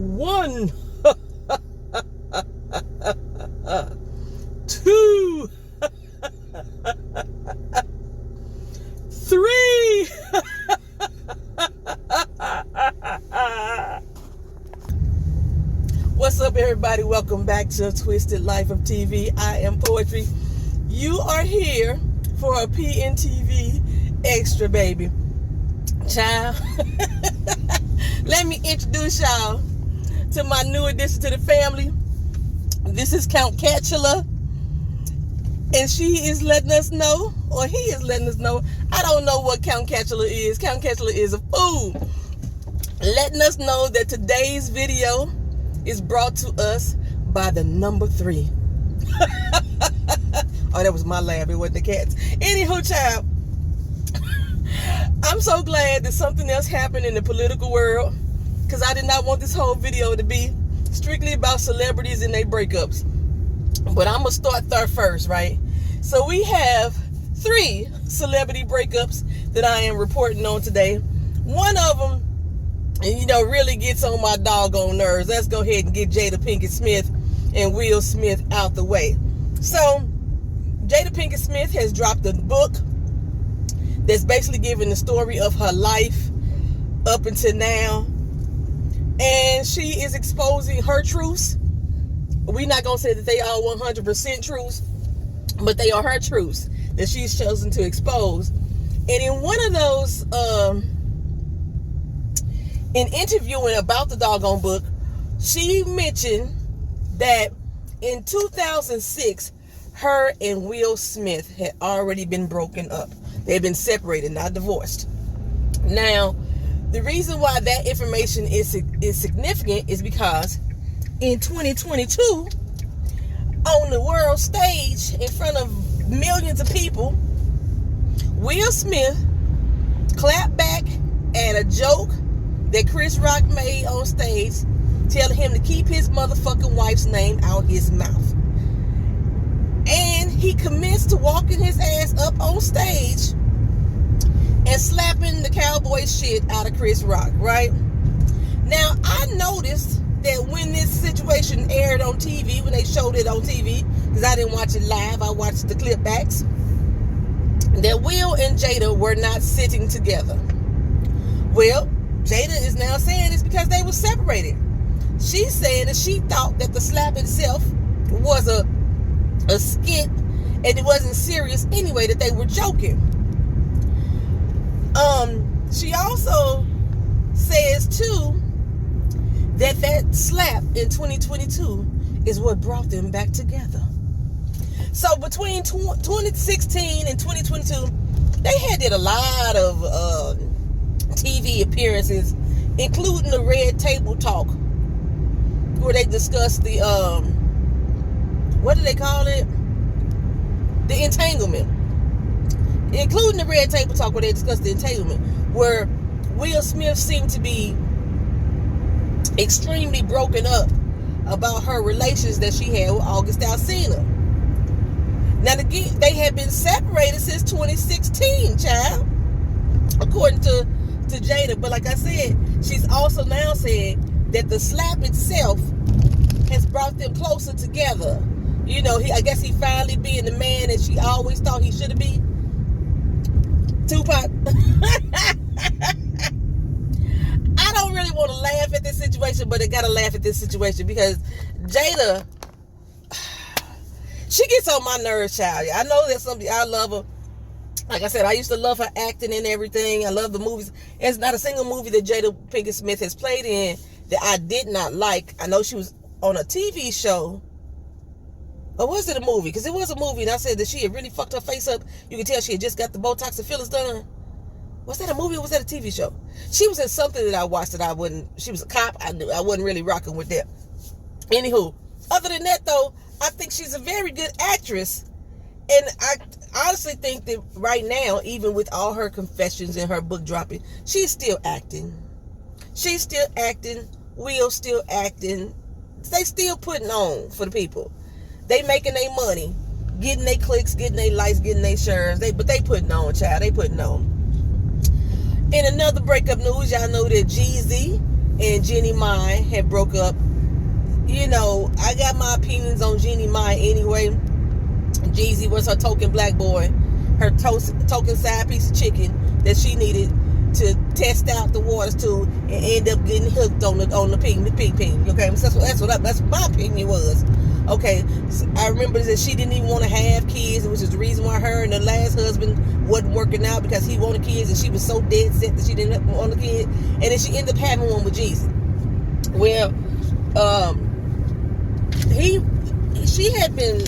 One, two, three. What's up, everybody? Welcome back to Twisted Life of TV. I am Poetry. You are here for a PNTV Xtra, baby. Child, let me introduce y'all to my new addition to the family. This is Count Catula, and she is letting us know, or he is letting us know. I don't know what Count Catula is. Count Catula is a fool. Letting us know that today's video is brought to us by the number 3. Oh, that was my laugh. It wasn't the cat's. Anywho, child, I'm so glad that something else happened in the political world, because I did not want this whole video to be strictly about celebrities and their breakups. But I'm going to start there first, right? So we have 3 celebrity breakups that I am reporting on today. One of them, really gets on my doggone nerves. Let's go ahead and get Jada Pinkett Smith and Will Smith out the way. So, Jada Pinkett Smith has dropped a book that's basically giving the story of her life up until now. And she is exposing her truths. We're not going to say that they are 100% truths, but they are her truths that she's chosen to expose. And in one of those, in interviewing about the doggone book, she mentioned that in 2006, her and Will Smith had already been broken up. They had been separated, not divorced. Now, the reason why that information is significant is because in 2022, on the world stage, in front of millions of people, Will Smith clapped back at a joke that Chris Rock made on stage, telling him to keep his motherfucking wife's name out his mouth. And he commenced to walking his ass up on stage and slapping the cowboy shit out of Chris Rock, right? Now, I noticed that when this situation aired on TV, when they showed it on TV, because I didn't watch it live, I watched the clip backs, that Will and Jada were not sitting together. Well, Jada is now saying it's because they were separated. She's saying that she thought that the slap itself was a skit and it wasn't serious anyway, that they were joking. She also says too that slap in 2022 is what brought them back together. So between 2016 and 2022, they did a lot of TV appearances, including the Red Table Talk, where they discussed the what do they call it? The entanglement. Including the Red Table Talk, where they discussed the entanglement, where Will Smith seemed to be extremely broken up about her relations that she had with August Alsina. Now, they had been separated since 2016, child, according to Jada. But like I said, she's also now saying that the slap itself has brought them closer together. I guess he finally being the man that she always thought he should have been. Tupac. I don't really want to laugh at this situation, but I gotta laugh at this situation because Jada, she gets on my nerves, child. I know that I love her. Like I said, I used to love her acting and everything. I love the movies. There's not a single movie that Jada Pinkett Smith has played in that I did not like. I know she was on a TV show. Or was it a movie? Because it was a movie, and I said that she had really fucked her face up. You can tell she had just got the Botox and fillers done. Was that a movie or was that a TV show? She was in something that I watched that I wouldn't. She was a cop. I wasn't really rocking with that. Anywho, other than that, though, I think she's a very good actress. And I honestly think that right now, even with all her confessions and her book dropping, she's still acting. She's still acting. Will's still acting. They still putting on for the people. They making their money, getting their clicks, getting their likes, getting their shares. But they putting on, child. They putting on. In another breakup news, y'all know that Jeezy and Jeannie Mai had broke up. You know, I got my opinions on Jeannie Mai anyway. Jeezy was her token black boy, her token side piece of chicken that she needed to test out the waters to and end up getting hooked on the ping. Okay, so that's what my opinion was. Okay, so I remember that she didn't even want to have kids, which is the reason why her and her last husband wasn't working out, because he wanted kids and she was so dead set that she didn't want a kid, and then she ended up having one with Jeezy. Well, she had been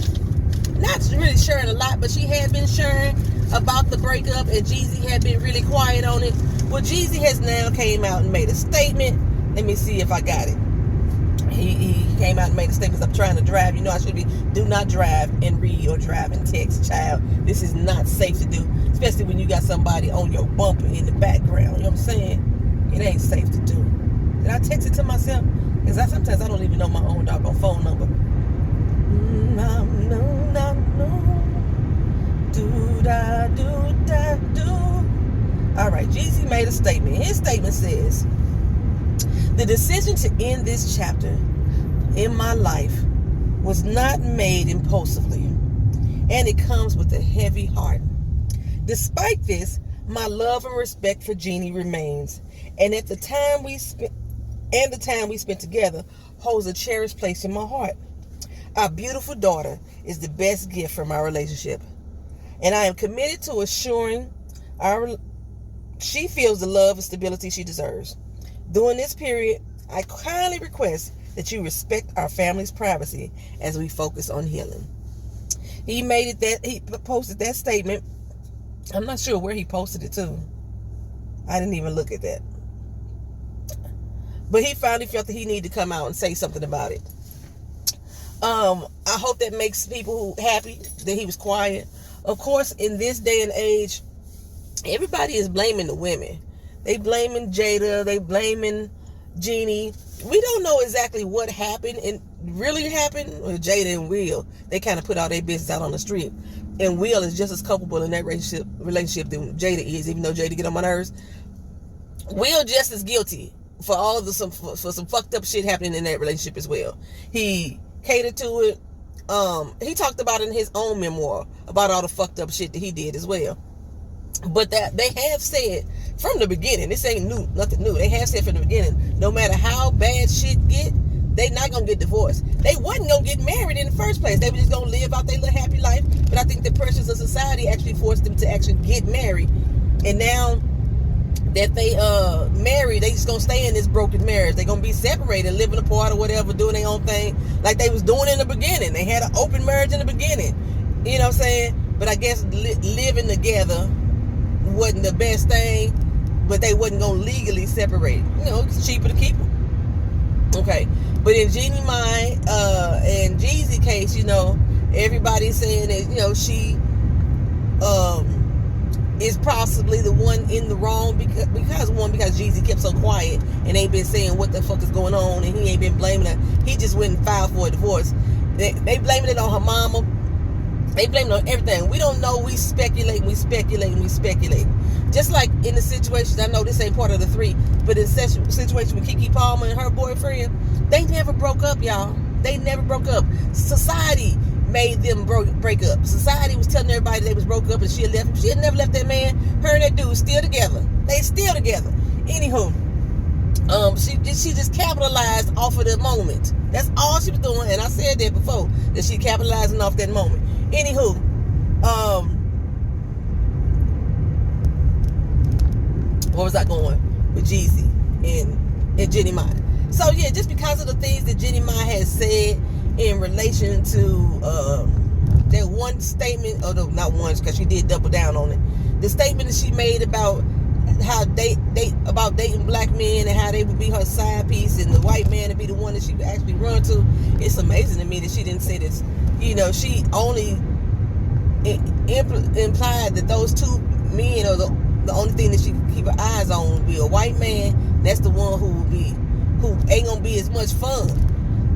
not really sharing a lot, but she had been sharing about the breakup, and Jeezy had been really quiet on it. Well, Jeezy has now came out and made a statement. Let me see if I got it. He came out and made a statement. I'm trying to drive. You know I should be. Do not drive and read or drive and text, child. This is not safe to do, especially when you got somebody on your bumper in the background. You know what I'm saying? It ain't safe to do. Did I text it to myself? Because sometimes I don't even know my own doggone phone number. No. Do. All right, Jeezy made a statement. His statement says, the decision to end this chapter in my life was not made impulsively, and it comes with a heavy heart. Despite this, my love and respect for Jeannie remains, and at the time we spent together holds a cherished place in my heart. Our beautiful daughter is the best gift from our relationship, and I am committed to assuring she feels the love and stability she deserves. During this period, I kindly request that you respect our family's privacy as we focus on healing. He posted that statement. I'm not sure where he posted it to. I didn't even look at that. But he finally felt that he needed to come out and say something about it. I hope that makes people happy that he was quiet. Of course, in this day and age, everybody is blaming the women. They blaming Jada. They blaming Jeannie. We don't know exactly what happened and really happened with Jada and Will. They kind of put all their business out on the street. And Will is just as culpable in that relationship than Jada is, even though Jada get on my nerves. Will just as guilty for all of some fucked up shit happening in that relationship as well. He catered to it. He talked about it in his own memoir about all the fucked up shit that he did as well. But that they have said from the beginning, this ain't nothing new. They have said from the beginning, no matter how bad shit get, they not gonna get divorced. They wasn't gonna get married in the first place. They were just gonna live out their little happy life. But I think the pressures of society actually forced them to actually get married. And now that they married, they just gonna stay in this broken marriage. They gonna be separated, living apart or whatever, doing their own thing like they was doing in the beginning. They had an open marriage in the beginning. You know what I'm saying? But I guess living together wasn't the best thing, but they wasn't gonna legally separate. You know, it's cheaper to keep them. Okay, but in Jeannie Mai and Jeezy case, you know, everybody's saying that, you know, she is possibly the one in the wrong because Jeezy kept so quiet and ain't been saying what the fuck is going on, and he ain't been blaming her. He just went and filed for a divorce. They blaming it on her mama. They blame it on everything. We don't know. We speculate. Just like in the situation, I know this ain't part of the three, but in the situation with Keke Palmer and her boyfriend, they never broke up, y'all. They never broke up. Society made them break up. Society was telling everybody they was broke up and she had left him. She had never left that man. Her and that dude still together. They still together. Anywho, she just capitalized off of the moment. That's all she was doing, and I said that before, that she capitalizing off that moment. Anywho, where was I going with Jeezy and Jeannie Mai? So yeah, just because of the things that Jeannie Mai has said in relation to that one statement, although not once, because she did double down on it. The statement that she made about how about dating black men and how they would be her side piece and the white man would be the one that she would actually run to. It's amazing to me that she didn't say this. You know, she only implied that those two men are the only thing that she can keep her eyes on would be a white man. That's the one who ain't gonna be as much fun,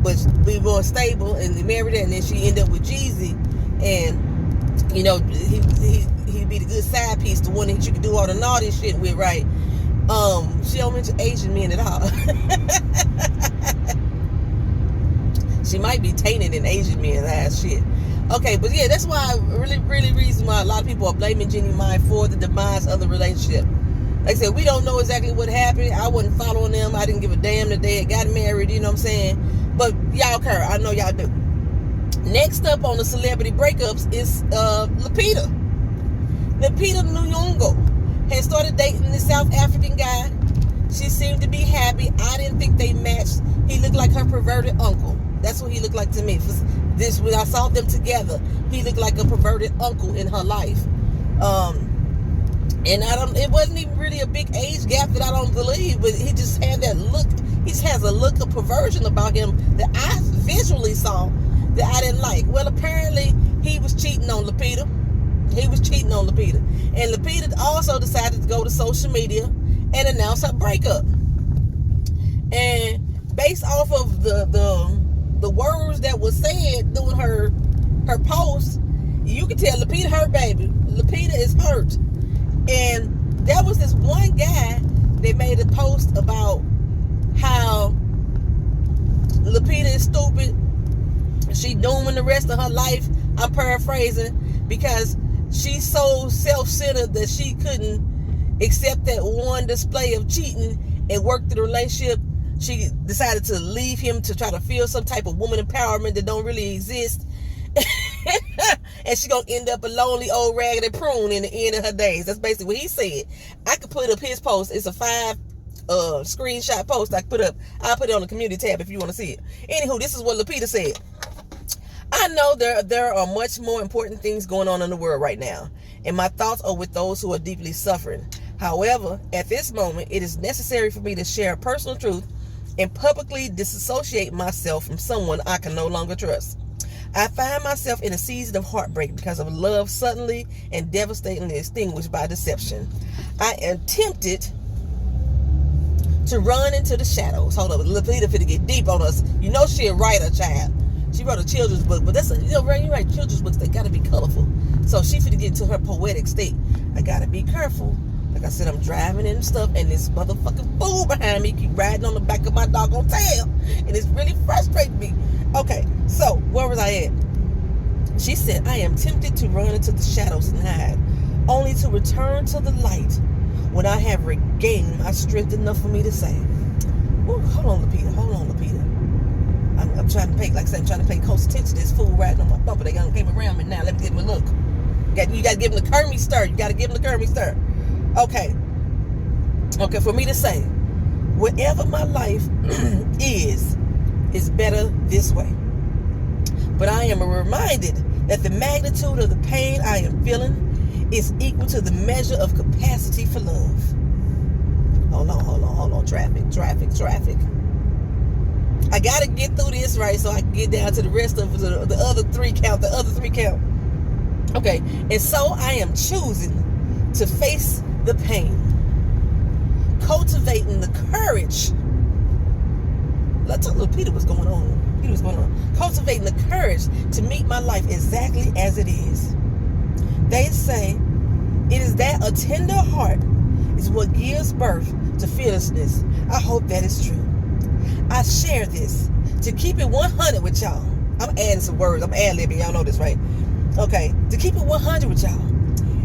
but be more stable, and they married her, and then she ended up with Jeezy, and you know he'd be the good side piece, the one that you could do all the naughty shit with, right? She don't mention Asian men at all. She might be tainted in Asian men ass shit. Okay, but yeah, that's why really reason why a lot of people are blaming Jeannie Mai for the demise of the relationship. Like I said, we don't know exactly what happened. I wasn't following them. I didn't give a damn that they had got married, you know what I'm saying? But y'all care. I know y'all do. Next up on the celebrity breakups is Lupita. Lupita Nyong'o had started dating the South African guy. She seemed to be happy. I didn't think they matched. He looked like her perverted uncle. That's what he looked like to me. When I saw them together, he looked like a perverted uncle in her life. And it wasn't even really a big age gap that I don't believe, but he just had that look. He just has a look of perversion about him that I visually saw that I didn't like. Well, apparently he was cheating on Lupita. And Lupita also decided to go to social media and announce her breakup. And based off of the words that was said during her post, you can tell Lupita hurt, baby. Lupita is hurt. And there was this one guy that made a post about how Lupita is stupid. She dooming the rest of her life. I'm paraphrasing, because she's so self-centered that she couldn't accept that one display of cheating and work through the relationship. She decided to leave him to try to feel some type of woman empowerment that don't really exist. And she gonna end up a lonely old raggedy prune in the end of her days. That's basically what he said. I could put up his post. It's a 5 screenshot post I put up. I'll put it on the community tab if you want to see it. Anywho, this is what Lupita said. I know there are much more important things going on in the world right now, and my thoughts are with those who are deeply suffering. However, at this moment, it is necessary for me to share personal truth and publicly disassociate myself from someone I can no longer trust. I find myself in a season of heartbreak because of love suddenly and devastatingly extinguished by deception. I am tempted to run into the shadows. Hold up, Lupita finna get deep on us. You know she a writer, child. She wrote a children's book, but that's you write children's books, they gotta be colorful. So she finna get into her poetic state. I gotta be careful. Like I said, I'm driving and stuff, and this motherfucking fool behind me keep riding on the back of my doggone tail, and it's really frustrating me. Okay, so where was I at? She said, I am tempted to run into the shadows and hide, only to return to the light when I have regained my strength enough for me to say, hold on, Lupita. I'm trying to pay, like I said, I'm trying to pay close attention to this fool riding on my bumper. They gonna came around me now. Let me give him a look. You gotta give him the Kermit stir. Okay, for me to say, whatever my life is better this way. But I am reminded that the magnitude of the pain I am feeling is equal to the measure of capacity for love. Hold on. Traffic. I gotta get through this right so I can get down to the rest of the other three count. Okay, and so I am choosing to face the pain, cultivating the courage. Let's tell Lupita what's going on. Cultivating the courage to meet my life exactly as it is. They say it is that a tender heart is what gives birth to fearlessness. I hope that is true. I share this to keep it 100 with y'all. I'm adding some words. I'm ad-libbing. Y'all know this, right? Okay. To keep it 100 with y'all.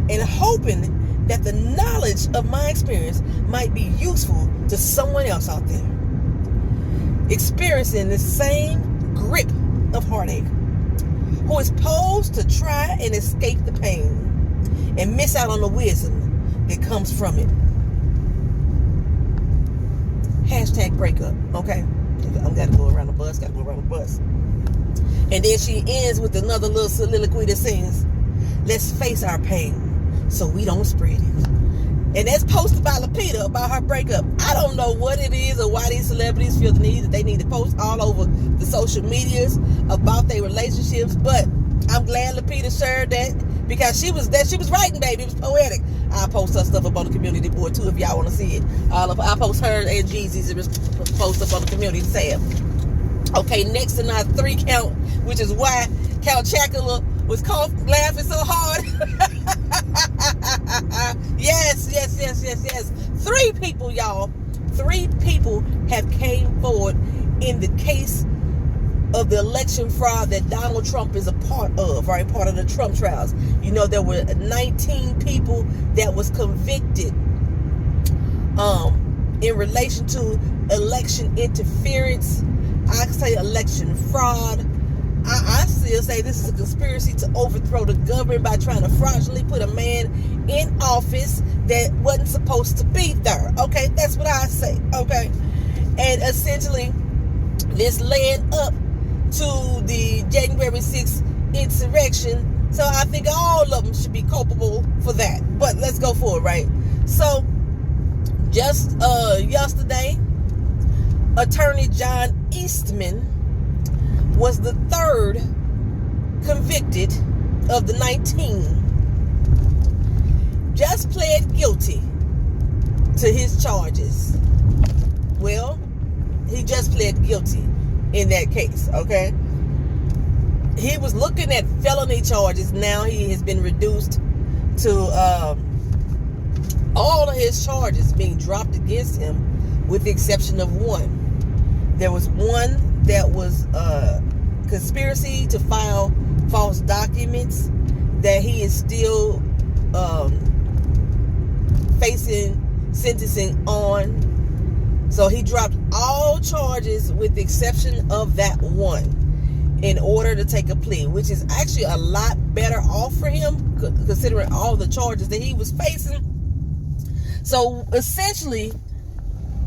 And hoping that the knowledge of my experience might be useful to someone else out there experiencing the same grip of heartache, who is posed to try and escape the pain and miss out on the wisdom that comes from it. #breakup. Okay, I'm gotta go around the bus. And then she ends with another little soliloquy that says, "Let's face our pain so we don't spread it." And that's posted by Lupita about her breakup. I don't know what it is or why these celebrities feel the need that they need to post all over the social medias about their relationships, but I'm glad Lupita shared that, because she was writing, baby. It was poetic. I'll post her stuff up on the community board too if y'all want to see it. I'll post her and Jeezy's post up on the community tab. Okay, next in our 3 count, which is why Count Chocula was laughing so hard. Yes. 3 people, y'all. 3 people have came forward in the case of the election fraud that Donald Trump is a part of, right? Part of the Trump trials. You know, there were 19 people that was convicted in relation to election interference. I say election fraud. I still say this is a conspiracy to overthrow the government by trying to fraudulently put a man in office that wasn't supposed to be there. Okay, that's what I say. Okay, and essentially this led up to the January 6th insurrection. So I think all of them should be culpable for that. But let's go forward, right? So just yesterday, Attorney John Eastman was the 3rd convicted of the 19. Just pled guilty to his charges. Well, he just pled guilty in that case, okay? He was looking at felony charges. Now he has been reduced to all of his charges being dropped against him, with the exception of one. There was one that was conspiracy to file false documents that he is still facing sentencing on. So he dropped all charges with the exception of that one in order to take a plea, which is actually a lot better off for him considering all the charges that he was facing. So essentially,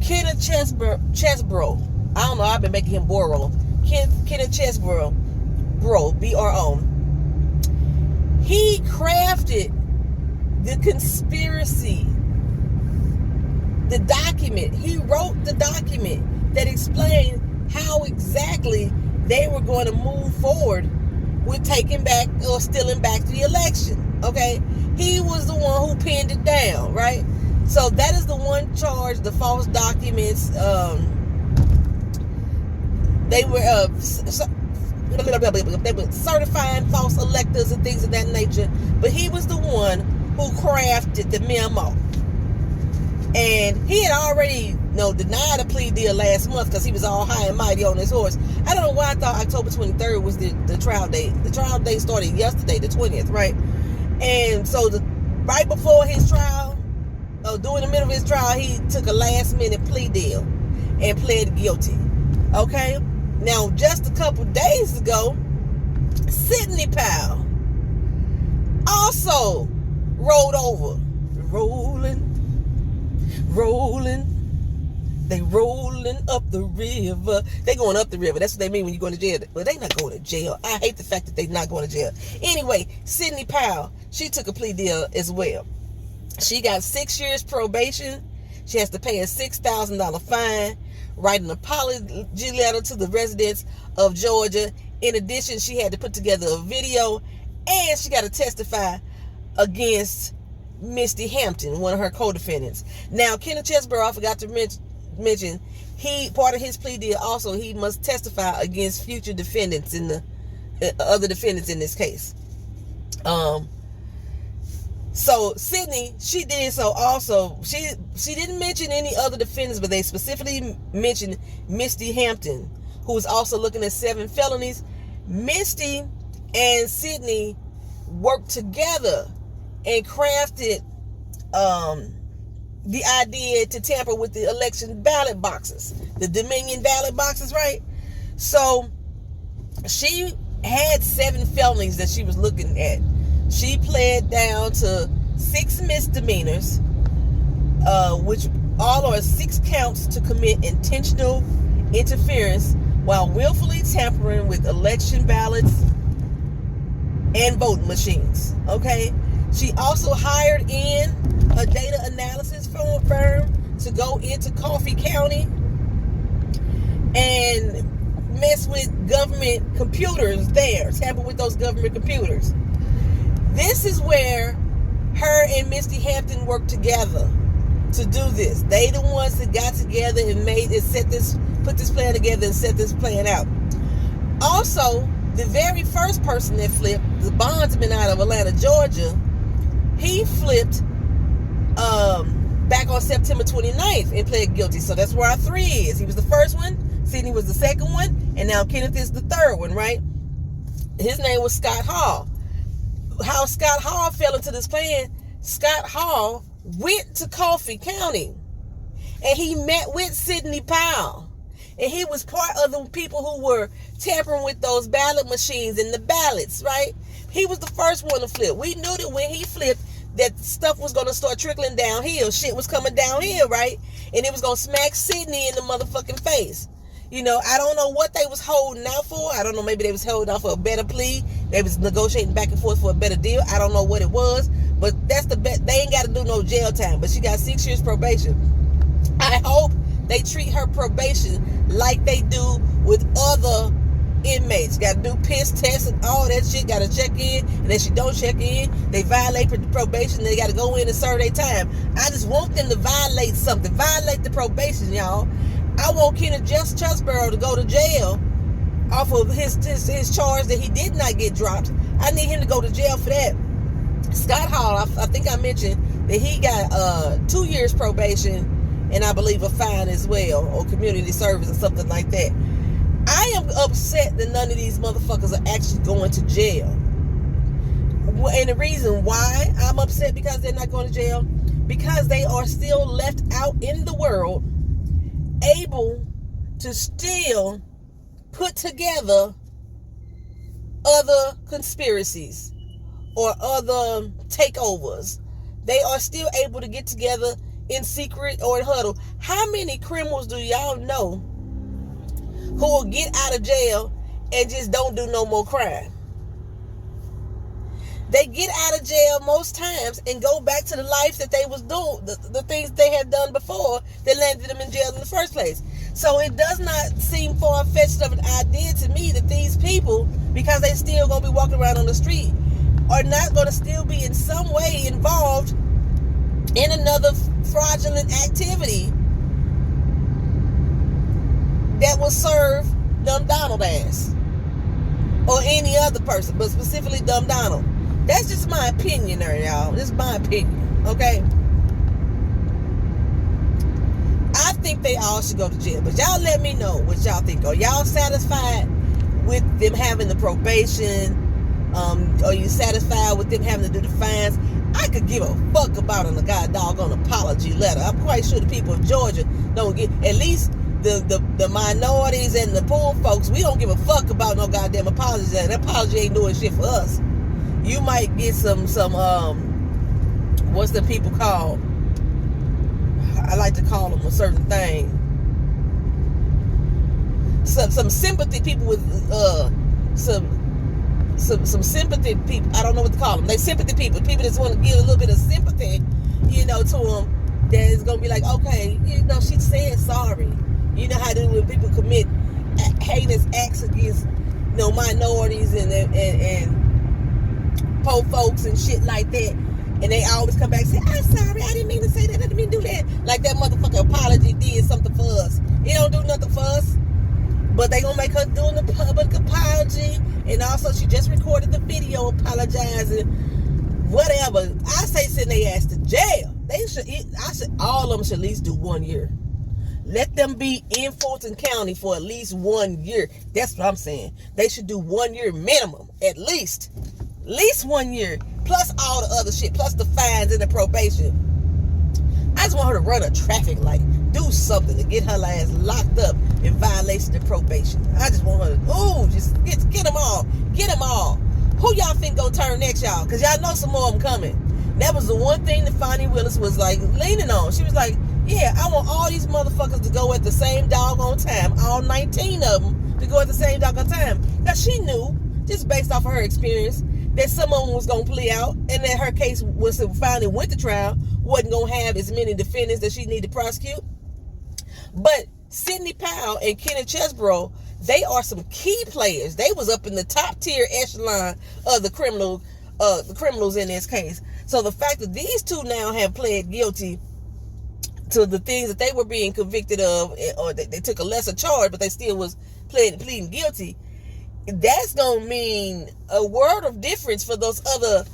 Kenneth Chesebro, I don't know, I've been making him Boro. Kenneth Chesebro, B-R-O. He crafted the conspiracy, the document. He wrote the document that explained how exactly they were going to move forward with taking back or stealing back the election. Okay? He was the one who pinned it down, right? So that is the one charge, the false documents. They were certifying false electors and things of that nature. But he was the one who crafted the memo. And he had already, denied a plea deal last month because he was all high and mighty on his horse. I don't know why I thought October 23rd was the trial date. The trial date started yesterday, the 20th, right? And so right before his trial, during the middle of his trial, he took a last-minute plea deal and pled guilty. Okay? Now, just a couple days ago, Sidney Powell also rolled over. Rolling. They rolling up the river. They going up the river. That's what they mean when you go to jail. Well, they not going to jail. I hate the fact that they not going to jail. Anyway, Sidney Powell, she took a plea deal as well. She got 6 years probation. She has to pay a $6,000 fine, write an apology letter to the residents of Georgia. In addition, she had to put together a video, and she got to testify against Misty Hampton, one of her co-defendants. Now, Kenneth Chesebro, I forgot to mention, part of his plea deal also, he must testify against future defendants in the other defendants in this case. So Sydney, she did so also. She didn't mention any other defendants, but they specifically mentioned Misty Hampton, who was also looking at 7 felonies. Misty and Sydney worked together and crafted the idea to tamper with the election ballot boxes, the Dominion ballot boxes, right? So she had 7 felonies that she was looking at. She pled down to 6 misdemeanors, which all are 6 counts to commit intentional interference while willfully tampering with election ballots and voting machines. Okay? She also hired in a data analysis firm to go into Coffee County and mess with government computers there, tamper with those government computers. This is where her and Misty Hampton worked together to do this. They the ones that got together and put this plan together and set this plan out. Also, the very first person that flipped, the bondsman out of Atlanta, Georgia, he flipped back on September 29th and pled guilty. So that's where our 3 is. He was the first one, Sidney was the second one, and now Kenneth is the third one, right? His name was Scott Hall. How Scott Hall fell into this plan, Scott Hall went to Coffee County and he met with Sidney Powell. And he was part of the people who were tampering with those ballot machines and the ballots, right? He was the first one to flip. We knew that when he flipped, that stuff was going to start trickling downhill. Shit was coming downhill, right? And it was going to smack Sidney in the motherfucking face. You know, I don't know what they was holding out for. I don't know, maybe they was holding out for a better plea. They was negotiating back and forth for a better deal. I don't know what it was. But that's the best. They ain't got to do no jail time. But she got 6 years probation. I hope they treat her probation like they do with other inmates. Got to do piss tests and all that shit. Got to check in. And if she don't check in, they violate probation. They got to go in and serve their time. I just want them to violate something. Violate the probation, y'all. I want Kenneth Chesborough to go to jail off of his charge that he did not get dropped. I need him to go to jail for that. Scott Hall, I think I mentioned that he got 2 years probation and I believe a fine as well, or community service or something like that. I am upset that none of these motherfuckers are actually going to jail. And the reason why I'm upset because they're not going to jail, because they are still left out in the world, able to still put together other conspiracies or other takeovers. They are still able to get together in secret or in huddle. How many criminals do y'all know who will get out of jail and just don't do no more crime? They get out of jail most times and go back to the life that they was doing, the things they had done before that landed them in jail in the first place. So it does not seem far-fetched of an idea to me that these people, because they still going to be walking around on the street, are not going to still be in some way involved in another fraudulent activity that will serve Dumb Donald ass or any other person, but specifically Dumb Donald. That's just my opinion there, y'all. This is my opinion, okay? I think they all should go to jail, but y'all let me know what y'all think. Are y'all satisfied with them having the probation? Are you satisfied with them having to do the fines? I could give a fuck about a doggone apology letter. I'm quite sure the people of Georgia don't get, at least the minorities and the poor folks, we don't give a fuck about no goddamn apology letter. That apology ain't doing shit for us. You might get some what's the people called? I like to call them a certain thing. Some sympathy people with some sympathy people. I don't know what to call them. They sympathy people. People that want to give a little bit of sympathy, to them. That is gonna be like, okay, she said sorry. You know how to do when people commit heinous acts against, minorities and poor folks and shit like that, and they always come back and say, I'm sorry, I didn't mean to say that, I didn't mean to do that. Like that motherfucker apology did something for us. It don't do nothing for us, but they gonna make her doing the public apology, and also she just recorded the video apologizing, whatever. I say send their ass to jail. All of them should at least do 1 year. Let them be in Fulton County for at least 1 year. That's what I'm saying. They should do 1 year minimum, at least 1 year, plus all the other shit, plus the fines and the probation. I just want her to run a traffic light, do something to get her ass locked up in violation of probation. I just want her to, just get them all. Get them all. Who y'all think gonna turn next, y'all? Because y'all know some more of them coming. That was the one thing that Fonnie Willis was like leaning on. She was like, yeah, I want all these motherfuckers to go at the same doggone time. All 19 of them to go at the same doggone time. Because she knew, just based off of her experience, that some of them was going to plea out, and that her case was finally went to trial, wasn't going to have as many defendants that she needed to prosecute. But Sidney Powell and Kenneth Chesborough, they are some key players. They was up in the top tier echelon of the criminals in this case. So the fact that these two now have pled guilty to the things that they were being convicted of, or they took a lesser charge, but they still was pleading guilty, that's going to mean a world of difference for those other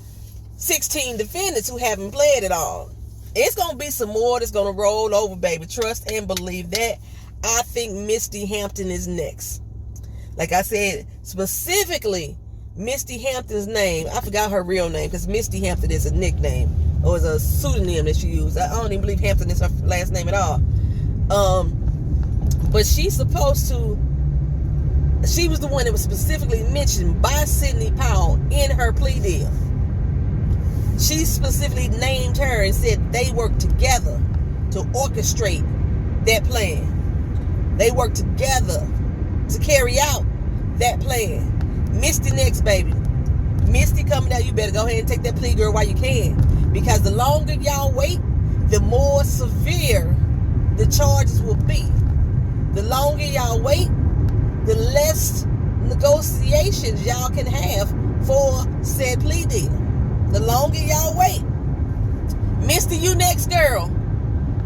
16 defendants who haven't pled at all. It's going to be some more that's going to roll over, baby. Trust and believe that. I think Misty Hampton is next. Like I said, specifically, Misty Hampton's name. I forgot her real name because Misty Hampton is a nickname or is a pseudonym that she used. I don't even believe Hampton is her last name at all. But she's supposed to. She was the one that was specifically mentioned by Sidney Powell in her plea deal. She specifically named her and said they worked together to orchestrate that plan. They worked together to carry out that plan. Misty next, baby. Misty coming out. You better go ahead and take that plea, girl, while you can. Because the longer y'all wait, the more severe the charges will be. The longer y'all wait, the less negotiations y'all can have for said plea deal. The longer y'all wait. Misty, you next, girl.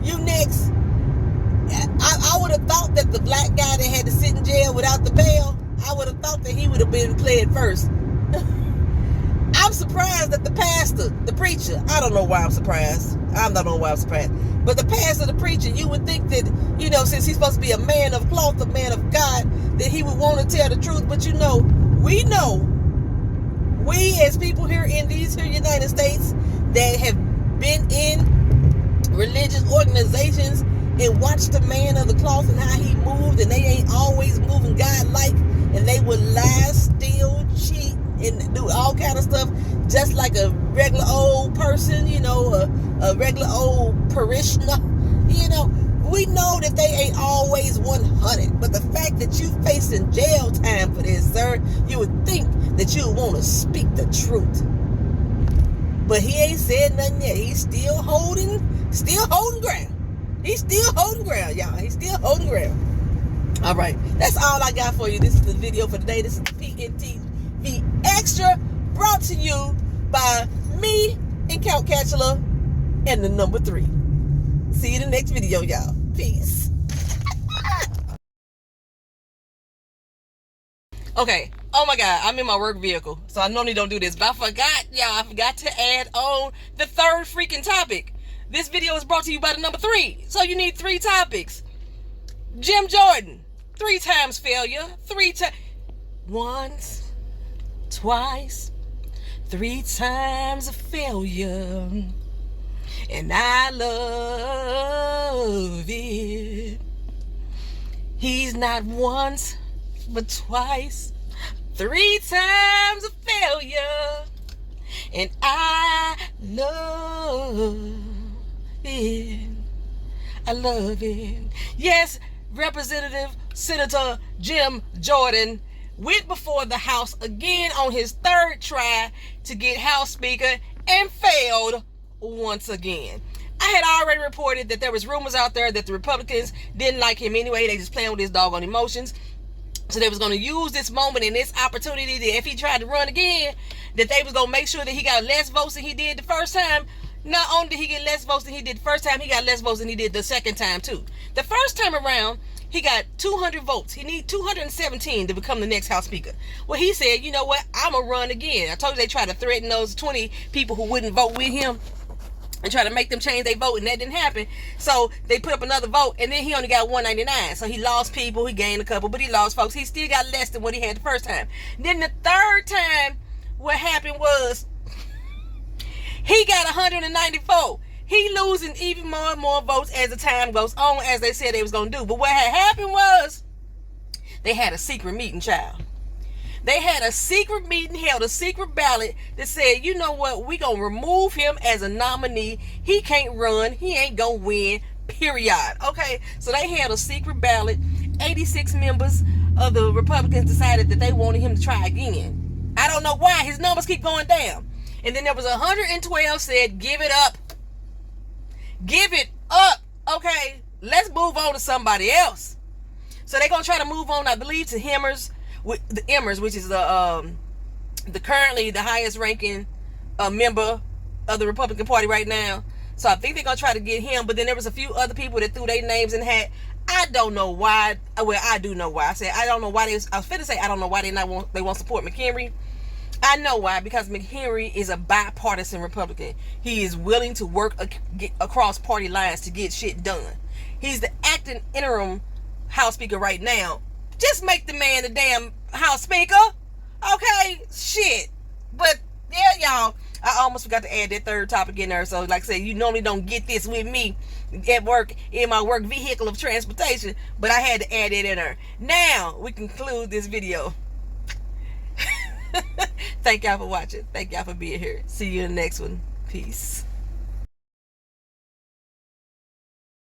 You next. I would have thought that the black guy that had to sit in jail without the bail, I would have thought that he would have been pled first. I'm surprised that the pastor, the preacher, I don't know why I'm surprised. I don't know why I'm surprised. But the pastor, the preacher, you would think that, you know, since he's supposed to be a man of cloth, a man of God, that he would want to tell the truth. But you know, we as people here in these here United States that have been in religious organizations and watched the man of the cloth and how he moved, and they ain't always moving God-like, and they would lie, steal, cheat, and do all kind of stuff just like a regular old person, you know, a regular old parishioner. You know, we know that they ain't always 100, but the fact that you facing jail time for this, sir, you would think that you would want to speak the truth. But he ain't said nothing yet. He's still holding ground. He's still holding ground, y'all. He's still holding ground. All right, that's all I got for you. This is the video for today. This is the PNTV Extra, brought to you by me and Count Catchula and the number 3. See you in the next video, y'all. Peace. Okay. Oh my God, I'm in my work vehicle, so I normally don't do this, but I forgot, y'all. I forgot to add on the 3rd freaking topic. This video is brought to you by the number 3. So you need 3 topics. Jim Jordan, 3 times failure. 3 times. Once, twice, 3 times a failure. And I love it. He's not once, but twice, 3 times a failure. And I love it. I love it. Yes, Representative Senator Jim Jordan went before the House again on his 3rd try to get House Speaker and failed once again. I had already reported that there was rumors out there that the Republicans didn't like him anyway. They just playing with his doggone emotions. So they was going to use this moment and this opportunity that if he tried to run again, that they was going to make sure that he got less votes than he did the first time. Not only did he get less votes than he did the first time, he got less votes than he did the second time too. The first time around, he got 200 votes. He need 217 to become the next House Speaker. Well, he said, you know what? I'm going to run again. I told you they tried to threaten those 20 people who wouldn't vote with him and try to make them change their vote, and that didn't happen. So they put up another vote, and then he only got 199. So he lost people, he gained a couple, but he lost folks. He still got less than what he had the first time. Then the 3rd time, what happened was he got 194. He losing even more and more votes as the time goes on, as they said they was going to do. But what had happened was they had a secret meeting, child. They had a secret meeting, held a secret ballot that said, you know what, we going to remove him as a nominee. He can't run. He ain't going to win, period. Okay, so they had a secret ballot. 86 members of the Republicans decided that they wanted him to try again. I don't know why. His numbers keep going down. And then there was 112 said, give it up. Give it up. Okay, let's move on to somebody else. So they're going to try to move on, I believe, to Emmers, which is the currently the highest ranking member of the Republican Party right now. So I think they're going to try to get him. But then there was a few other people that threw their names in the hat. I don't know why. Well, I do know why. I don't know why I was finna say I don't know why they won't support McHenry. I know why, because McHenry is a bipartisan Republican. He is willing to work across party lines to get shit done. He's the acting interim House Speaker right now. Just make the man the damn House Speaker. Okay? Shit. But, yeah, y'all, I almost forgot to add that third topic in there. So, like I said, you normally don't get this with me at work, in my work vehicle of transportation, but I had to add it in there. Now, we conclude this video. Thank y'all for watching. Thank y'all for being here. See you in the next one. Peace.